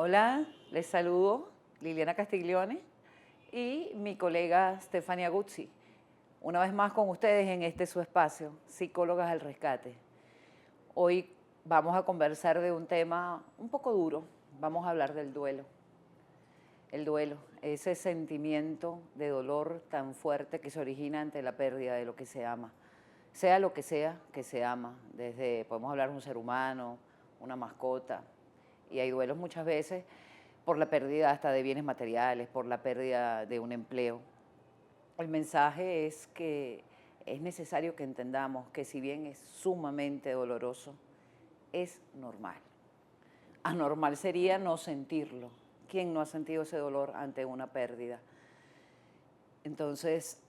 Hola, les saludo Liliana Castiglione y mi colega Stefania Guzzi. Una vez más con ustedes en este su espacio, Psicólogas al Rescate. Hoy vamos a conversar de un tema un poco duro. Vamos a hablar del duelo. El duelo, ese sentimiento de dolor tan fuerte que se origina ante la pérdida de lo que se ama. Sea lo que se ama, desde, podemos hablar de un ser humano, una mascota, y hay duelos muchas veces por la pérdida hasta de bienes materiales, por la pérdida de un empleo. El mensaje es que es necesario que entendamos que si bien es sumamente doloroso, es normal. Anormal sería no sentirlo. ¿Quién no ha sentido ese dolor ante una pérdida? Entonces,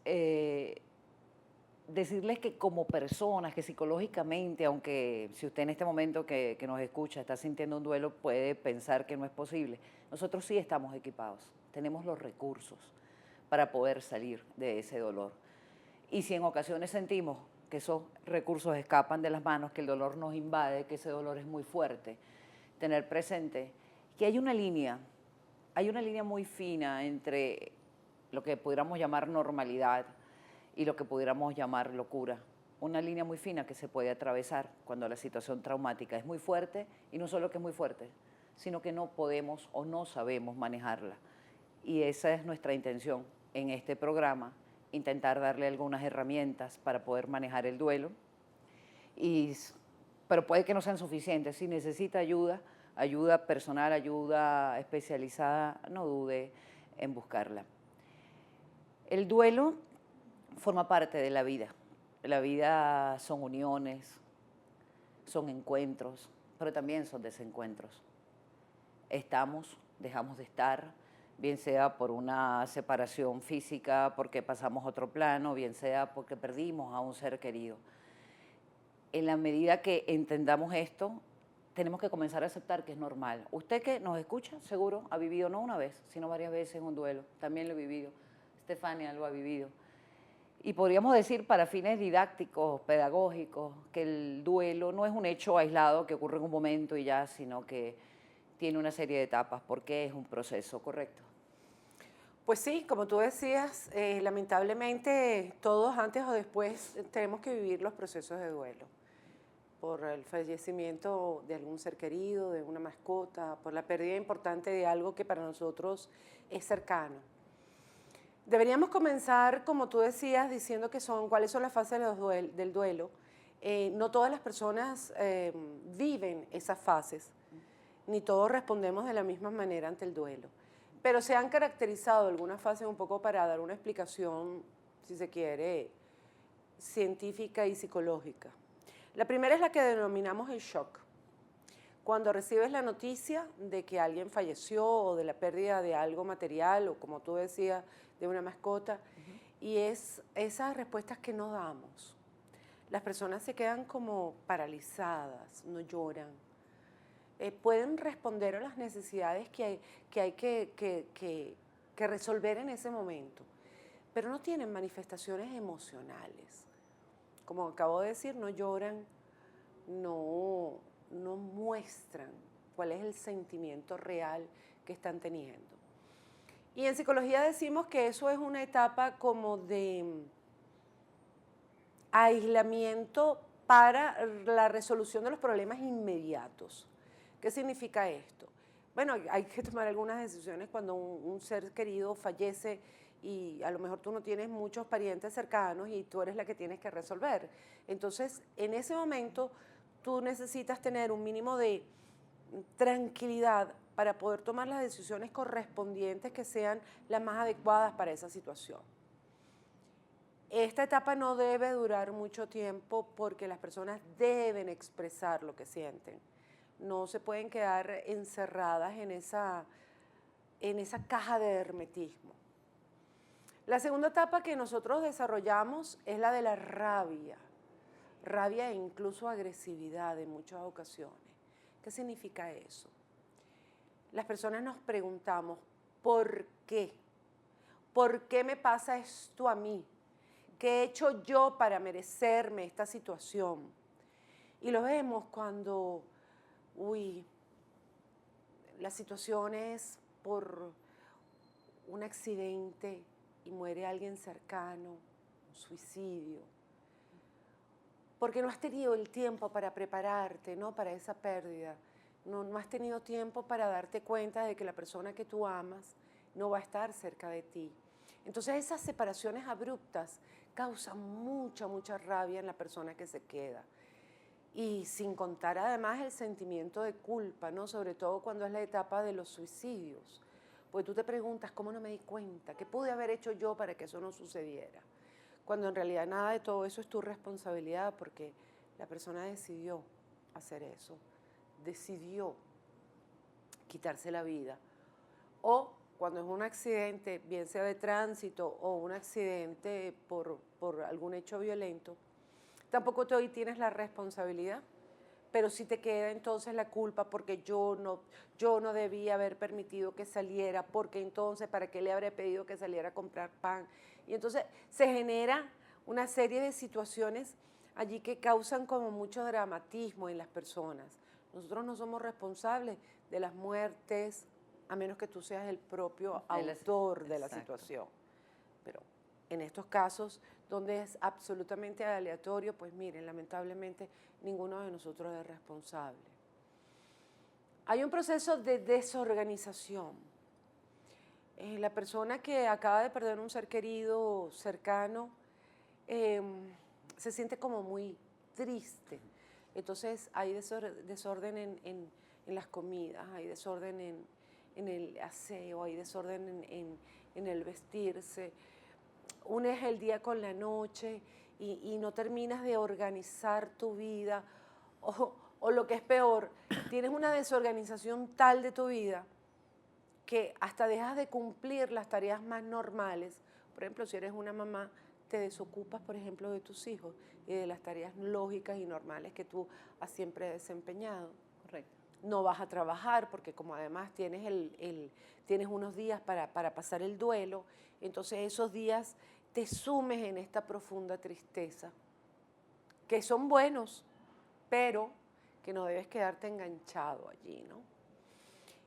decirles que como personas, que psicológicamente, aunque si usted en este momento que nos escucha está sintiendo un duelo, puede pensar que no es posible, nosotros sí estamos equipados, tenemos los recursos para poder salir de ese dolor. Y si en ocasiones sentimos que esos recursos escapan de las manos, que el dolor nos invade, que ese dolor es muy fuerte, tener presente que hay una línea muy fina entre lo que pudiéramos llamar normalidad y lo que pudiéramos llamar locura. Una línea muy fina que se puede atravesar cuando la situación traumática es muy fuerte, y no solo que es muy fuerte, sino que no podemos o no sabemos manejarla. Y esa es nuestra intención en este programa, intentar darle algunas herramientas para poder manejar el duelo, y, pero puede que no sean suficientes. Si necesita ayuda, ayuda personal, ayuda especializada, no dude en buscarla. El duelo forma parte de la vida. La vida son uniones, son encuentros, pero también son desencuentros. Estamos, dejamos de estar, bien sea por una separación física, porque pasamos a otro plano, bien sea porque perdimos a un ser querido. En la medida que entendamos esto, tenemos que comenzar a aceptar que es normal. Usted que nos escucha, seguro ha vivido no una vez, sino varias veces un duelo. También lo he vivido. Stefania lo ha vivido. Y podríamos decir para fines didácticos, pedagógicos, que el duelo no es un hecho aislado que ocurre en un momento y ya, sino que tiene una serie de etapas, porque es un proceso, ¿correcto? Pues sí, como tú decías, lamentablemente todos antes o después tenemos que vivir los procesos de duelo por el fallecimiento de algún ser querido, de una mascota, por la pérdida importante de algo que para nosotros es cercano. Deberíamos comenzar, como tú decías, diciendo cuáles son las fases de del duelo. No todas las personas viven esas fases, ni todos respondemos de la misma manera ante el duelo. Pero se han caracterizado algunas fases un poco para dar una explicación, si se quiere, científica y psicológica. La primera es la que denominamos el shock. Cuando recibes la noticia de que alguien falleció o de la pérdida de algo material o, como tú decías, de una mascota, y es esas respuestas que no damos. Las personas se quedan como paralizadas, no lloran. Pueden responder a las necesidades que hay que resolver en ese momento, pero no tienen manifestaciones emocionales. Como acabo de decir, no lloran, no muestran cuál es el sentimiento real que están teniendo. Y en psicología decimos que eso es una etapa como de aislamiento para la resolución de los problemas inmediatos. ¿Qué significa esto? Bueno, hay que tomar algunas decisiones cuando un ser querido fallece y a lo mejor tú no tienes muchos parientes cercanos y tú eres la que tienes que resolver. Entonces, en ese momento, tú necesitas tener un mínimo de tranquilidad para poder tomar las decisiones correspondientes que sean las más adecuadas para esa situación. Esta etapa no debe durar mucho tiempo porque las personas deben expresar lo que sienten. No se pueden quedar encerradas en esa caja de hermetismo. La segunda etapa que nosotros desarrollamos es la de la rabia. Rabia e incluso agresividad en muchas ocasiones. ¿Qué significa eso? Las personas nos preguntamos, ¿por qué? ¿Por qué me pasa esto a mí? ¿Qué he hecho yo para merecerme esta situación? Y lo vemos cuando, la situación es por un accidente y muere alguien cercano, un suicidio, porque no has tenido el tiempo para prepararte, ¿no?, para esa pérdida. No has tenido tiempo para darte cuenta de que la persona que tú amas no va a estar cerca de ti. Entonces esas separaciones abruptas causan mucha rabia en la persona que se queda. Y sin contar además el sentimiento de culpa, ¿no?, sobre todo cuando es la etapa de los suicidios. Pues tú te preguntas, ¿cómo no me di cuenta? ¿Qué pude haber hecho yo para que eso no sucediera? Cuando en realidad nada de todo eso es tu responsabilidad, porque la persona decidió hacer eso, decidió quitarse la vida. O cuando es un accidente, bien sea de tránsito o un accidente por algún hecho violento, tampoco tú hoy tienes la responsabilidad, pero sí te queda entonces la culpa porque yo no debía haber permitido que saliera, porque entonces, ¿para qué le habré pedido que saliera a comprar pan? Y entonces se genera una serie de situaciones allí que causan como mucho dramatismo en las personas. Nosotros no somos responsables de las muertes, a menos que tú seas el propio autor de la situación. Pero en estos casos, donde es absolutamente aleatorio, pues miren, lamentablemente ninguno de nosotros es responsable. Hay un proceso de desorganización. La persona que acaba de perder un ser querido cercano se siente como muy triste. Entonces hay desorden en las comidas, hay desorden en el aseo, hay desorden en el vestirse. Unes el día con la noche y no terminas de organizar tu vida, o lo que es peor, tienes una desorganización tal de tu vida que hasta dejas de cumplir las tareas más normales. Por ejemplo, si eres una mamá, te desocupas, por ejemplo, de tus hijos y de las tareas lógicas y normales que tú has siempre desempeñado. Correcto. No vas a trabajar porque como además tienes, tienes unos días para pasar el duelo, entonces esos días te sumes en esta profunda tristeza, que son buenos, pero que no debes quedarte enganchado allí, ¿no?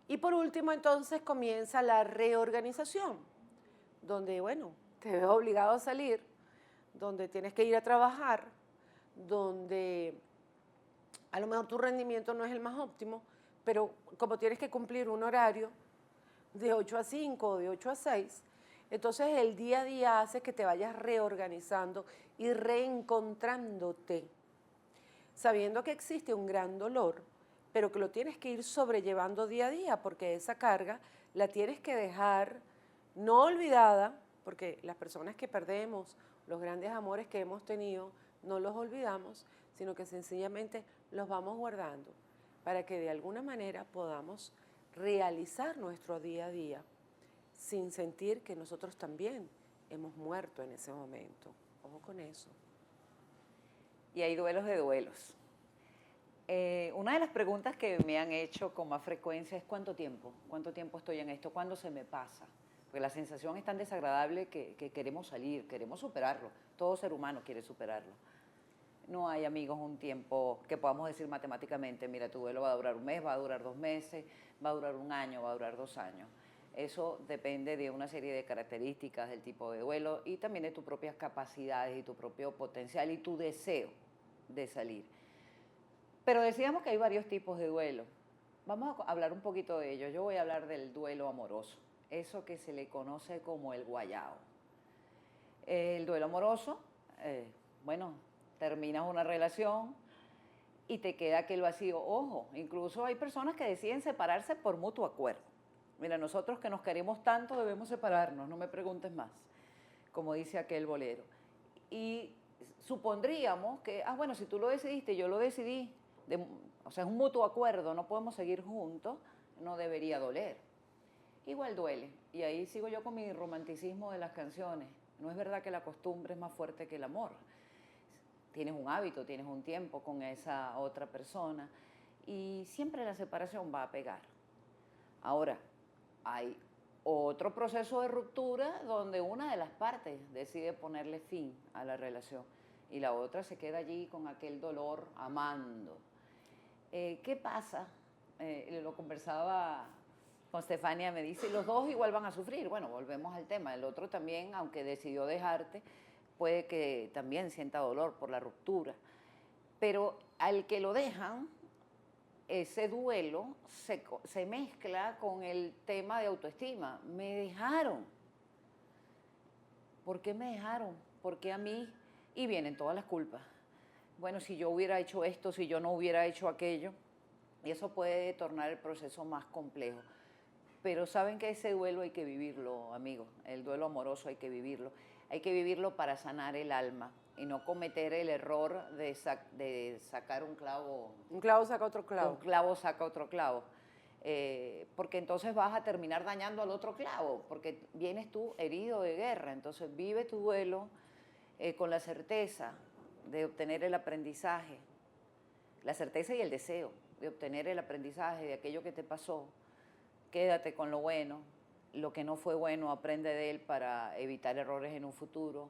Y por último, entonces comienza la reorganización, donde, bueno, te ves obligado a salir, donde tienes que ir a trabajar, donde a lo mejor tu rendimiento no es el más óptimo, pero como tienes que cumplir un horario de 8 a 5 o de 8 a 6, entonces el día a día hace que te vayas reorganizando y reencontrándote, sabiendo que existe un gran dolor, pero que lo tienes que ir sobrellevando día a día, porque esa carga la tienes que dejar no olvidada, porque las personas que perdemos, los grandes amores que hemos tenido, no los olvidamos, sino que sencillamente los vamos guardando para que de alguna manera podamos realizar nuestro día a día sin sentir que nosotros también hemos muerto en ese momento. Ojo con eso. Y hay duelos de duelos. Una de las preguntas que me han hecho con más frecuencia es ¿cuánto tiempo? ¿Cuánto tiempo estoy en esto? ¿Cuándo se me pasa? Porque la sensación es tan desagradable que queremos salir, queremos superarlo. Todo ser humano quiere superarlo. No hay, amigos, un tiempo que podamos decir matemáticamente, mira, tu duelo va a durar un mes, va a durar 2 meses, va a durar 1 año, va a durar 2 años. Eso depende de una serie de características del tipo de duelo y también de tus propias capacidades y tu propio potencial y tu deseo de salir. Pero decíamos que hay varios tipos de duelo. Vamos a hablar un poquito de ello. Yo voy a hablar del duelo amoroso, eso que se le conoce como el guayao. El duelo amoroso, bueno, terminas una relación y te queda aquel vacío. Ojo, incluso hay personas que deciden separarse por mutuo acuerdo. Mira, nosotros que nos queremos tanto debemos separarnos, no me preguntes más, como dice aquel bolero. Y supondríamos que, bueno, si tú lo decidiste, yo lo decidí, o sea, es un mutuo acuerdo, no podemos seguir juntos, no debería doler. Igual duele, y ahí sigo yo con mi romanticismo de las canciones. No es verdad que la costumbre es más fuerte que el amor. Tienes un hábito, tienes un tiempo con esa otra persona y siempre la separación va a pegar. Ahora, hay otro proceso de ruptura donde una de las partes decide ponerle fin a la relación y la otra se queda allí con aquel dolor amando. ¿Qué pasa? Lo conversaba Con Stefania me dice, los dos igual van a sufrir. Bueno, volvemos al tema. El otro también, aunque decidió dejarte, puede que también sienta dolor por la ruptura. Pero al que lo dejan, ese duelo se mezcla con el tema de autoestima. Me dejaron. ¿Por qué me dejaron? ¿Por qué a mí? Y vienen todas las culpas. Bueno, si yo hubiera hecho esto, si yo no hubiera hecho aquello, y eso puede tornar el proceso más complejo. Pero saben que ese duelo hay que vivirlo, amigos. El duelo amoroso hay que vivirlo. Hay que vivirlo para sanar el alma y no cometer el error de sacar un clavo. Un clavo saca otro Un clavo. clavo saca otro clavo. Porque entonces vas a terminar dañando al otro clavo, porque vienes tú herido de guerra. Entonces vive tu duelo con la certeza de obtener el aprendizaje, la certeza y el deseo de obtener el aprendizaje de aquello que te pasó. Quédate con lo bueno, lo que no fue bueno aprende de él para evitar errores en un futuro,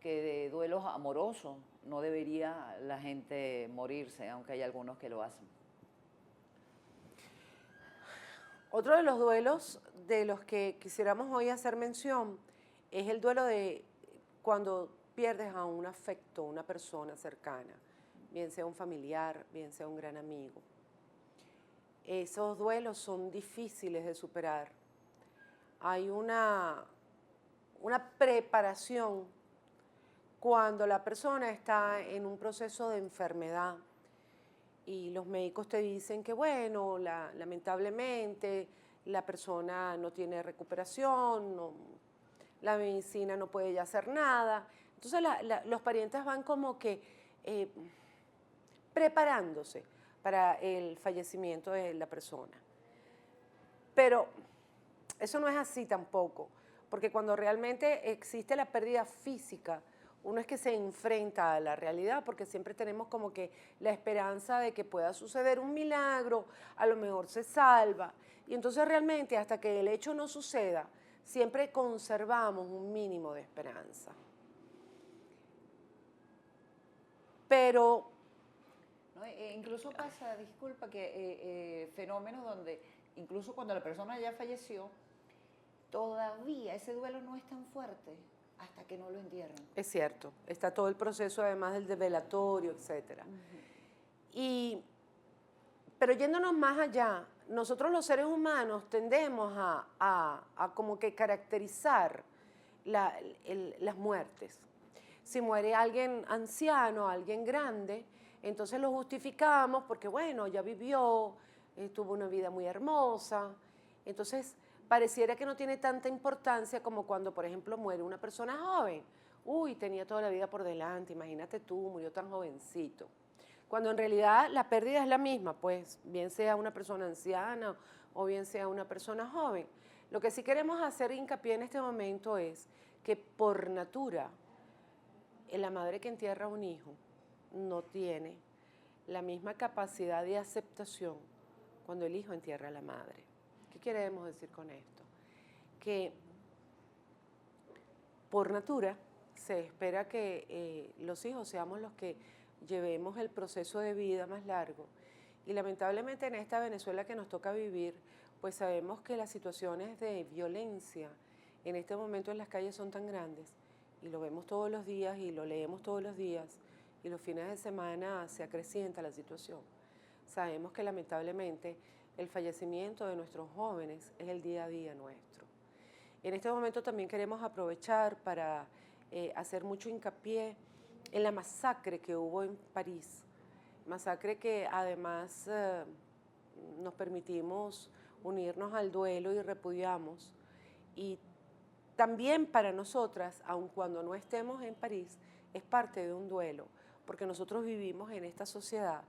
que de duelos amorosos no debería la gente morirse, aunque hay algunos que lo hacen. Otro de los duelos de los que quisiéramos hoy hacer mención es el duelo de cuando pierdes a un afecto, una persona cercana, bien sea un familiar, bien sea un gran amigo. Esos duelos son difíciles de superar. Hay una preparación cuando la persona está en un proceso de enfermedad y los médicos te dicen que, bueno, lamentablemente la persona no tiene recuperación, la medicina no puede ya hacer nada. Entonces los parientes van como que preparándose para el fallecimiento de la persona. Pero eso no es así tampoco, porque cuando realmente existe la pérdida física, uno es que se enfrenta a la realidad, porque siempre tenemos como que la esperanza de que pueda suceder un milagro, a lo mejor se salva, y entonces realmente hasta que el hecho no suceda, siempre conservamos un mínimo de esperanza. Pero ¿no? Incluso pasa, disculpa, que fenómenos donde incluso cuando la persona ya falleció, todavía ese duelo no es tan fuerte hasta que no lo entierran. es cierto, está todo el proceso además del velatorio, etc. Pero yéndonos más allá, nosotros los seres humanos tendemos a como que caracterizar las muertes. Si muere alguien anciano, alguien grande, entonces lo justificamos porque, bueno, ya vivió, tuvo una vida muy hermosa. Entonces, pareciera que no tiene tanta importancia como cuando, por ejemplo, muere una persona joven. Uy, tenía toda la vida por delante, imagínate tú, murió tan jovencito. Cuando en realidad la pérdida es la misma, pues, bien sea una persona anciana o bien sea una persona joven. Lo que sí queremos hacer hincapié en este momento es que por natura, la madre que entierra a un hijo no tiene la misma capacidad de aceptación cuando el hijo entierra a la madre. ¿Qué queremos decir con esto? Que por natura se espera que los hijos seamos los que llevemos el proceso de vida más largo y lamentablemente en esta Venezuela que nos toca vivir, pues sabemos que las situaciones de violencia en este momento en las calles son tan grandes y lo vemos todos los días y lo leemos todos los días y los fines de semana se acrecienta la situación. Sabemos que lamentablemente el fallecimiento de nuestros jóvenes es el día a día nuestro. En este momento también queremos aprovechar para hacer mucho hincapié en la masacre que hubo en París, masacre que además nos permitimos unirnos al duelo y repudiamos. Y también para nosotras, aun cuando no estemos en París, es parte de un duelo, porque nosotros vivimos en esta sociedad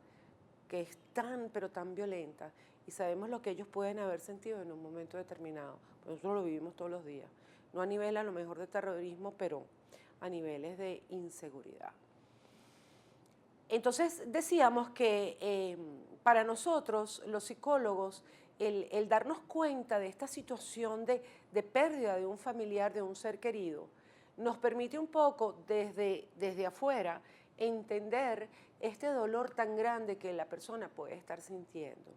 que es tan, pero tan violenta, y sabemos lo que ellos pueden haber sentido en un momento determinado. Nosotros lo vivimos todos los días, no a nivel a lo mejor de terrorismo, pero a niveles de inseguridad. Entonces decíamos que para nosotros, los psicólogos, el darnos cuenta de esta situación de pérdida de un familiar, de un ser querido, nos permite un poco desde afuera entender este dolor tan grande que la persona puede estar sintiendo.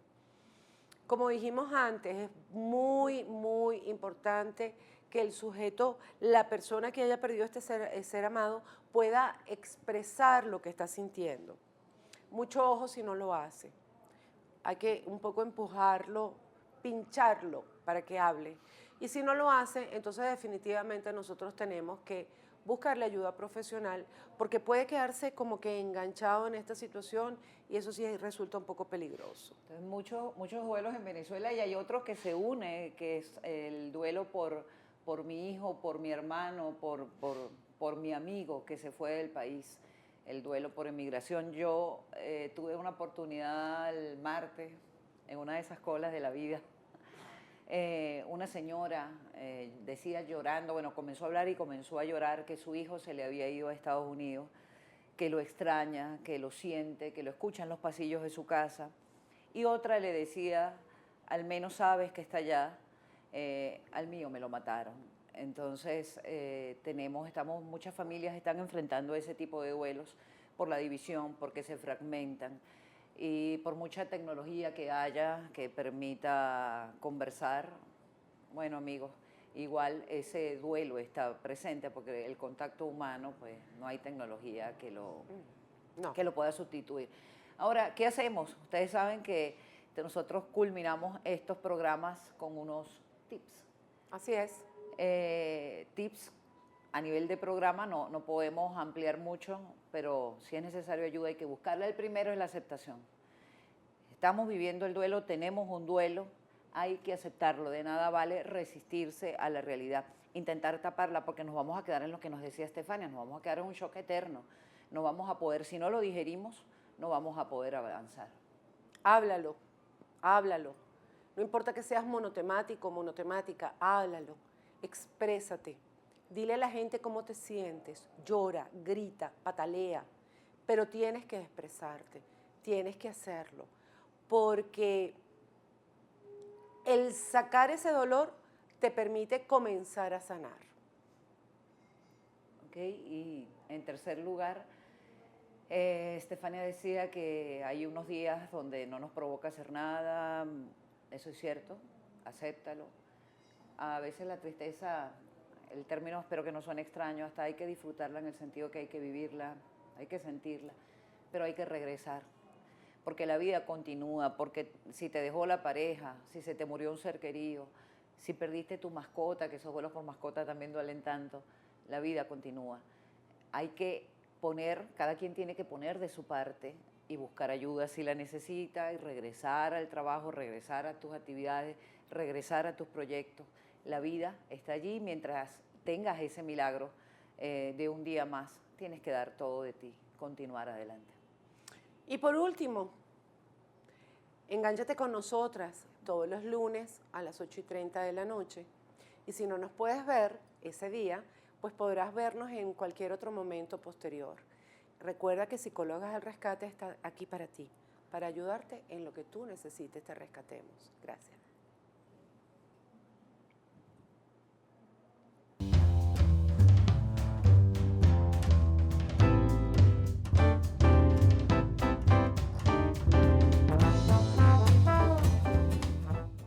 Como dijimos antes, es muy, muy importante que el sujeto, la persona que haya perdido este ser amado, pueda expresar lo que está sintiendo. Mucho ojo si no lo hace. Hay que un poco empujarlo, pincharlo para que hable. Y si no lo hace, entonces definitivamente nosotros tenemos que buscarle ayuda profesional, porque puede quedarse como que enganchado en esta situación y eso sí resulta un poco peligroso. Entonces, muchos duelos en Venezuela y hay otro que se une, que es el duelo por mi hijo, por mi hermano, por mi amigo que se fue del país, el duelo por emigración. Yo tuve una oportunidad el martes en una de esas colas de la vida. Una señora decía llorando, bueno, comenzó a hablar y comenzó a llorar que su hijo se le había ido a Estados Unidos, que lo extraña, que lo siente, que lo escucha en los pasillos de su casa. Y otra le decía, al menos sabes que está allá, al mío me lo mataron. Entonces, muchas familias están enfrentando ese tipo de duelos por la división, porque se fragmentan y por mucha tecnología que haya que permita conversar. Bueno, amigos, igual ese duelo está presente porque el contacto humano, pues no hay tecnología No. que lo pueda sustituir. Ahora, ¿qué hacemos? Ustedes saben que nosotros culminamos estos programas con unos tips. Así es. Tips a nivel de programa no podemos ampliar mucho, pero si es necesario ayuda hay que buscarla. El primero es la aceptación. Estamos viviendo el duelo, tenemos un duelo, hay que aceptarlo. De nada vale resistirse a la realidad, intentar taparla porque nos vamos a quedar en lo que nos decía Estefania, nos vamos a quedar en un shock eterno. No vamos a poder, si no lo digerimos, no vamos a poder avanzar. Háblalo, háblalo. No importa que seas monotemático o monotemática, háblalo, exprésate. Dile a la gente cómo te sientes, llora, grita, patalea, pero tienes que expresarte, tienes que hacerlo, porque el sacar ese dolor te permite comenzar a sanar. ¿Ok? Y en tercer lugar, Estefania decía que hay unos días donde no nos provoca hacer nada, eso es cierto, acéptalo. A veces la tristeza, el término espero que no suene extraño, hasta hay que disfrutarla en el sentido que hay que vivirla, hay que sentirla, pero hay que regresar, porque la vida continúa, porque si te dejó la pareja, si se te murió un ser querido, si perdiste tu mascota, que esos vuelos por mascota también duelen tanto, la vida continúa. Hay que cada quien tiene que poner de su parte y buscar ayuda si la necesita y regresar al trabajo, regresar a tus actividades, regresar a tus proyectos. La vida está allí mientras tengas ese milagro de un día más. Tienes que dar todo de ti, continuar adelante. Y por último, engánchate con nosotras todos los lunes a las 8:30 de la noche. Y si no nos puedes ver ese día, pues podrás vernos en cualquier otro momento posterior. Recuerda que Psicólogas al Rescate está aquí para ti, para ayudarte en lo que tú necesites, te rescatemos. Gracias.